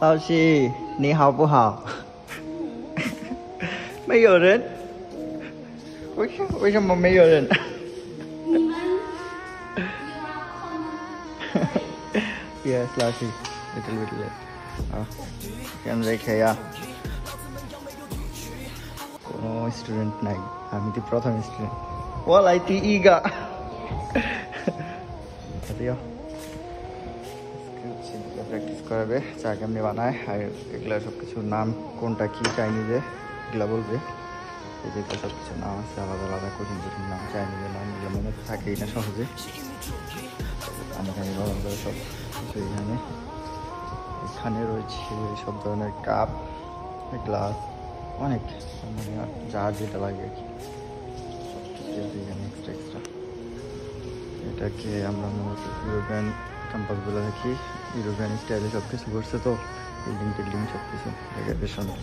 老师，你好不好？没有人，为什么没有人？你们 Yes, 老师 little bit late. 啊，কেন রেখে কোনো student নাই, আমি তো প্রথম স্টুডেন্ট. ওয়ালাই তি ইগা প্র্যাকটিস করাবে চা কেমনি বানায় আর এগুলো সব কিছুর নাম কোনটা কি চাইনিজে এগুলো বলবে. এই যে সব কিছুর নাম আছে আলাদা আলাদা কঠিন কঠিন নাম চাইনিজের নাম, এগুলো মনে তো থাকেই না সহজে. পানি টানি গরম করে সব কিছু এখানে রয়েছে সব ধরনের কাপ, গ্লাস, অনেক মানে যার যেটা লাগে আর কি সব কিছু এখানে এক্সট্রা এক্সট্রা. এটাকে আমরা মূলত ইউরোপিয়ান ক্যাম্পাসগুলো দেখি, ইউরোপিয়ান স্টাইলে সব কিছু করছে তো, বিল্ডিং টিল্ডিং সব কিছু বেশ সুন্দর.